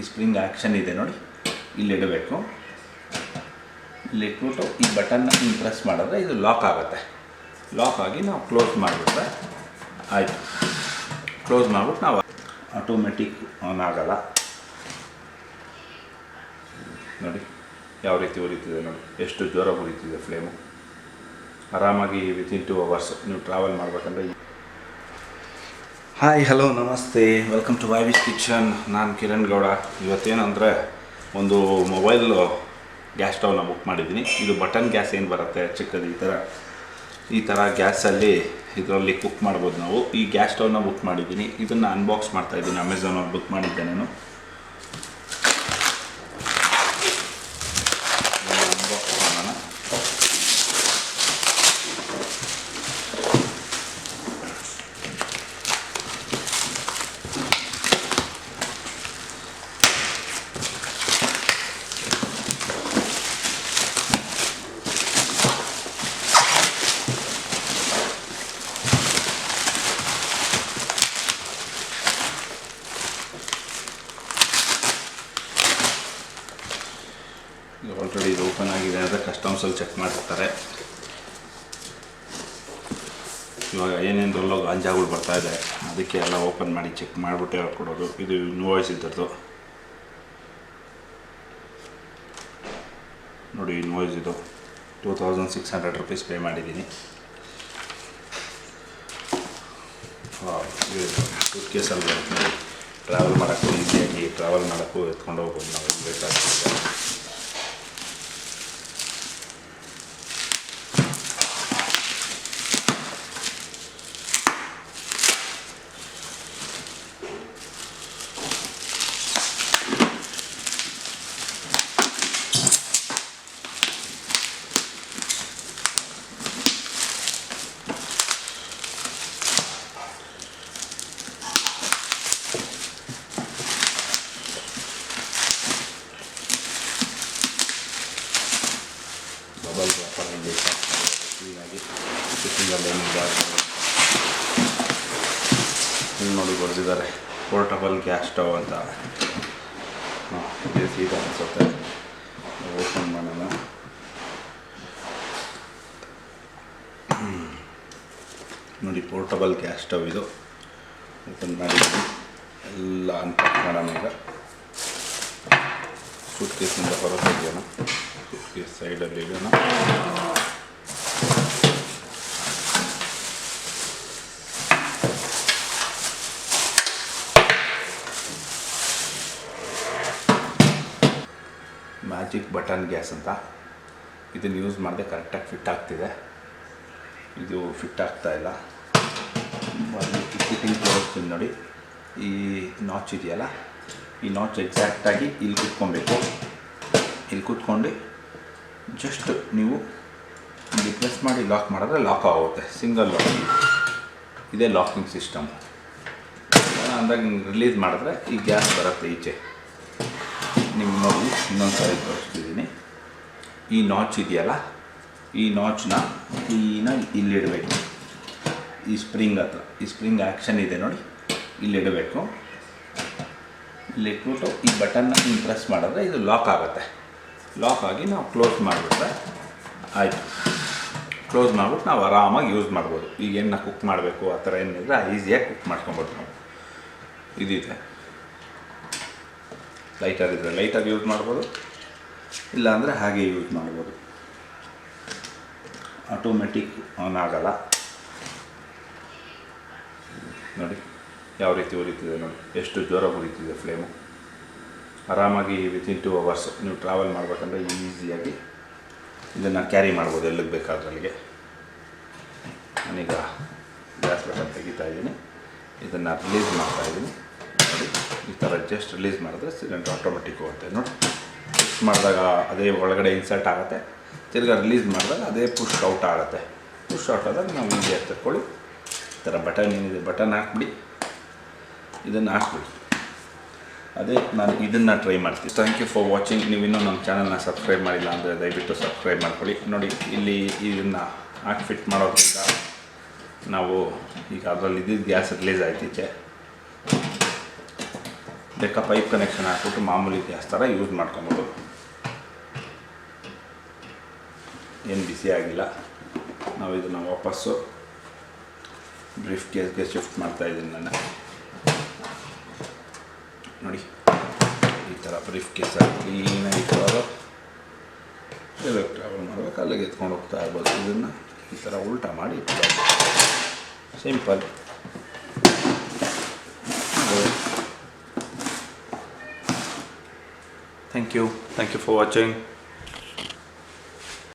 ಈ spring action ಇದೆ ನೋಡಿ, ಇಲ್ಲಿಡಬೇಕು. ಇಲ್ಲಿಟ್ಬಿಟ್ಟು ಈ ಬಟನ್ನ ಹಿಂಗೆ ಪ್ರೆಸ್ ಮಾಡಿದ್ರೆ ಇದು ಲಾಕ್ ಆಗುತ್ತೆ. ಲಾಕ್ ಆಗಿ ನಾವು ಕ್ಲೋಸ್ ಮಾಡಿಬಿಟ್ರೆ ಆಯಿತು. ಕ್ಲೋಸ್ ಮಾಡಿಬಿಟ್ಟು ನಾವು ಆಟೋಮೆಟಿಕ್ ಆನ್ ಆಗೋಲ್ಲ. ನೋಡಿ ಯಾವ ರೀತಿ ಉರಿತಿದೆ ನೋಡಿ, ಎಷ್ಟು ಜೋರಾಗಿ ಉರಿತಿದೆ ಫ್ಲೇಮು. ಆರಾಮಾಗಿ ವಿತಿನ್ 2 hours ನೀವು ಟ್ರಾವೆಲ್ ಮಾಡಬೇಕಂದ್ರೆ. ಹಾಯ್, ಹಲೋ, ನಮಸ್ತೆ, ವೆಲ್ಕಮ್ ಟು ವೈವಿಸ್ ಕಿಚನ್. ನಾನು ಕಿರಣ್ ಗೌಡ. ಇವತ್ತೇನಂದರೆ ಒಂದು ಮೊಬೈಲ್ ಗ್ಯಾಸ್ ಸ್ಟವ್ನ ಬುಕ್ ಮಾಡಿದ್ದೀನಿ. ಇದು ಬಟನ್ ಗ್ಯಾಸ್ ಏನು ಬರುತ್ತೆ ಚಿಕ್ಕದು, ಈ ಥರ ಗ್ಯಾಸಲ್ಲಿ ಇದರಲ್ಲಿ ಕುಕ್ ಮಾಡ್ಬೋದು ನಾವು. ಈ ಗ್ಯಾಸ್ ಸ್ಟವ್ನ ಬುಕ್ ಮಾಡಿದ್ದೀನಿ. ಇದನ್ನು ಅನ್ಬಾಕ್ಸ್ ಮಾಡ್ತಾಯಿದ್ದೀನಿ. ಅಮೆಝಾನಲ್ಲಿ ಬುಕ್ ಮಾಡಿದ್ದೆ ನಾನು. ಅನ್ಬಾಕ್ಸ್ ಮಾಡೋಣ. ಆಲ್ರೆಡಿ ಇದು ಓಪನ್ ಆಗಿದೆ ಅಂದರೆ ಕಸ್ಟಮ್ಸಲ್ಲಿ ಚೆಕ್ ಮಾಡಿರ್ತಾರೆ. ಇವಾಗ ಏನೇನರಲ್ಲೋ ಗಾಂಜಾಗಳು ಬರ್ತಾಯಿದೆ, ಅದಕ್ಕೆ ಎಲ್ಲ ಓಪನ್ ಮಾಡಿ ಚೆಕ್ ಮಾಡಿಬಿಟ್ಟೆ ಕೊಡೋದು. ಇದು ಇನ್ವಾಯ್ಸ್ ಇದ್ದದ್ದು ನೋಡಿ. ಇನ್ವಾಯ್ಸ್ ಇದು 2600 rupees ಪೇ ಮಾಡಿದ್ದೀನಿ. ಸೂಟ್ ಕೇಸಲ್ಲಿ ಬರುತ್ತೆ. ಟ್ರಾವೆಲ್ ಮಾಡೋಕ್ಕೂ ಈಸಿಯಾಗಿ ಟ್ರಾವೆಲ್ ಮಾಡೋಕ್ಕೂ ಎತ್ಕೊಂಡು ಹೋಗ್ಬೋದು ನಾವು ಬೇಕಾಗ್ತದೆ. ಬಬಲ್ ವ್ಯಾಪಾರದಲ್ಲಿ ಕ್ಲೀನಾಗಿ ಕಿಚನಲ್ಲಿ ಹಿಂಗೆ ನೋಡಿ ಬರೆದಿದ್ದಾರೆ, ಪೋರ್ಟಬಲ್ ಗ್ಯಾಸ್ ಸ್ಟವ್ ಅಂತ. ಇದೇ ಸೀದಾ ಅನಿಸುತ್ತೆ. ಓಪನ್ ಮಾಡೋಣ. ನೋಡಿ, ಪೋರ್ಟಬಲ್ ಗ್ಯಾಸ್ ಸ್ಟವ್ ಇದು. ಓಪನ್ ಮಾಡಿದ್ದೀನಿ. ಎಲ್ಲ ಅನ್ಪ್ಯಾಕ್ ಮಾಡೋಣ. ಈಗ ಸೂಟ್ ಕೇಸಿಂದ ಹೊರಗೆ ತೆಗೆಯೋಣ. ಸೂಟ್ ಕೇಸ್ ಸೈಡಲ್ಲಿ ಇಡೋಣ. ಮ್ಯಾಜಿಕ್ ಬಟನ್ ಗ್ಯಾಸ್ ಅಂತ. ಇದನ್ನು ಯೂಸ್ ಮಾಡಿದೆ ಕರೆಕ್ಟಾಗಿ ಫಿಟ್ ಆಗ್ತಿದೆ. ಇದು ಫಿಟ್ ಆಗ್ತಾಯಿಲ್ಲ. ಫಿಟ್ಟಿಂಗ್ ತೋರಿಸ್ತೀನಿ ನೋಡಿ. ಈ ನಾಚ್ ಇದೆಯಲ್ಲ, ಈ ನಾಚ್ ಎಕ್ಸಾಕ್ಟಾಗಿ ಇಲ್ಲಿ ಕುತ್ಕೊಬೇಕು. ಇಲ್ಲಿ ಕೂತ್ಕೊಂಡು ಜಸ್ಟ್ ನೀವು ಇಲ್ಲಿ ಪ್ರೆಸ್ ಮಾಡಿ ಲಾಕ್ ಮಾಡಿದ್ರೆ ಲಾಕ್ ಆಗುತ್ತೆ. Single lock. ಇದೇ ಲಾಕಿಂಗ್ ಸಿಸ್ಟಮ್. ಅಂದಾಗ ರಿಲೀಸ್ ಮಾಡಿದ್ರೆ ಈ ಗ್ಯಾಸ್ ಬರುತ್ತೆ ಈಚೆ. ನಿಮ್ಗೆ ನೋಡಿ ಇನ್ನೊಂದು ಸಾರಿ ತೋರಿಸ್ತಿದ್ದೀನಿ. ಈ ನಾಚ್ ಇದೆಯಲ್ಲ, ಈ ನಾಚ್ನ ಇಲ್ಲಿಡಬೇಕು. ಈ ಸ್ಪ್ರಿಂಗ್ ಹತ್ರ, ಈ ಸ್ಪ್ರಿಂಗ್ ಆ್ಯಕ್ಷನ್ ಇದೆ ನೋಡಿ, ಇಲ್ಲಿಡಬೇಕು. ಇಲ್ಲಿಟ್ಬಿಟ್ಟು ಈ ಬಟನ್ನ ಹಿಂಗೆ ಪ್ರೆಸ್ ಮಾಡಿದ್ರೆ ಇದು ಲಾಕ್ ಆಗುತ್ತೆ. ಲಾಕ್ ಆಗಿ ನಾವು ಕ್ಲೋಸ್ ಮಾಡಿಬಿಟ್ರೆ ಆಯಿತು. ಕ್ಲೋಸ್ ಮಾಡಿಬಿಟ್ಟು ನಾವು ಆರಾಮಾಗಿ ಯೂಸ್ ಮಾಡ್ಬೋದು. ಈಗೇನು ನಾವು ಕುಕ್ ಮಾಡಬೇಕು ಆ ಥರ ಏನಿದ್ರೆ ಈಸಿಯಾಗಿ ಕುಕ್ ಮಾಡ್ಕೊಬೋದು ನಾವು. ಇದಿದೆ. ಲೈಟರ್ ಇದ್ದರೆ ಲೈಟಾಗಿ ಯೂಸ್ ಮಾಡ್ಬೋದು, ಇಲ್ಲಾಂದರೆ ಹಾಗೆ ಯೂಸ್ ಮಾಡ್ಬೋದು. ಆಟೋಮೆಟಿಕ್ ಆನ್ ಆಗೋಲ್ಲ. ನೋಡಿ ಯಾವ ರೀತಿ ಉರಿತಿದೆ ನೋಡಿ, ಎಷ್ಟು ಜೋರಾಗಿ ಉರಿತಿದೆ ಫ್ಲೇಮು. ಆರಾಮಾಗಿ ವಿತಿನ್ 2 hours ನೀವು ಟ್ರಾವೆಲ್ ಮಾಡಬೇಕಂದ್ರೆ ಈಸಿಯಾಗಿ ಇದನ್ನು ಕ್ಯಾರಿ ಮಾಡ್ಬೋದು ಎಲ್ಲಿಗೆ ಬೇಕಾದ್ರೆ ಅಲ್ಲಿಗೆ. ನಾನೀಗ ಗ್ಯಾಸ್ ಬಟನ್ ತೆಗಿತಾ ಇದ್ದೀನಿ. ಇದನ್ನು ರಿಲೀಸ್ ಮಾಡ್ತಾಯಿದ್ದೀನಿ ನೋಡಿ. ಈ ಥರ ಜಸ್ಟ್ ರಿಲೀಸ್ ಮಾಡಿದ್ರೆ ಸಿಲಿಂಡರ್ ಆಟೋಮೆಟಿಕ್ ಹೋಗುತ್ತೆ ನೋಡಿ. ಪುಷ್ ಮಾಡಿದಾಗ ಅದೇ ಒಳಗಡೆ ಇನ್ಸರ್ಟ್ ಆಗುತ್ತೆ. ತಿರ್ಗಾ ರಿಲೀಸ್ ಮಾಡಿದಾಗ ಅದೇ ಪುಷ್ ಔಟ್ ಆಗುತ್ತೆ. ಪುಷ್ ಔಟ್ ಆದಾಗ ನಾವು ಈಸಿಯಾಗಿ ತಗೊಳ್ಳಿ. ಈ ಥರ ಬಟನ್ ಏನಿದೆ ಬಟನ್ ಹಾಕ್ಬಿಡಿ, ಇದನ್ನು ಹಾಕ್ಬಿಡಿ. ಅದೇ ನಾನು ಇದನ್ನು ಟ್ರೈ ಮಾಡ್ತೀನಿ. Thank you for watching. ನೀವು ಇನ್ನೂ ನಮ್ಮ ಚಾನಲ್ನ ಸಬ್ಸ್ಕ್ರೈಬ್ ಮಾಡಿಲ್ಲ ಅಂದರೆ ದಯವಿಟ್ಟು ಸಬ್ಸ್ಕ್ರೈಬ್ ಮಾಡ್ಕೊಳ್ಳಿ. ನೋಡಿ, ಇಲ್ಲಿ ಇದನ್ನು ಹಾಕಿ ಫಿಟ್ ಮಾಡೋದ್ರಿಂದ ನಾವು ಈಗ ಅದರಲ್ಲಿ ಇದ್ದಿದ್ದು ಗ್ಯಾಸ್ ರಿಲೀಸ್ ಆಯ್ತಿದೆ. ಲೆಕ್ಕ ಪೈಪ್ ಕನೆಕ್ಷನ್ ಹಾಕ್ಬಿಟ್ಟು ಮಾಮೂಲಿ ಗ್ಯಾಸ್ ಥರ ಯೂಸ್ ಮಾಡ್ಕೊಬೋದು. ಏನು ಬಿಸಿ ಆಗಿಲ್ಲ. ನಾವು ಇದನ್ನು ವಾಪಸ್ಸು ಬ್ರೀಫ್ ಕೇಸ್ಗೆ ಶಿಫ್ಟ್ ಮಾಡ್ತಾಯಿದ್ದೀನಿ ನಾನು. ನೋಡಿ ಈ ಥರ ಬ್ರೀಫ್ ಕೇಸಲ್ಲಿ ಕ್ಲೀನಾಗಿ ಇಟ್ಕೊಂಡು ಎಲ್ಲ ಟ್ರಾವೆಲ್ ಮಾಡಬೇಕು, ಅಲ್ಲಿಗೆ ಎತ್ಕೊಂಡು ಹೋಗ್ತಾ ಇರ್ಬೋದು. ಇದನ್ನು ಈ ಥರ ಉಲ್ಟಾ ಮಾಡಿ ಇಟ್ಕೊಂಡು simple. Thank you for watching.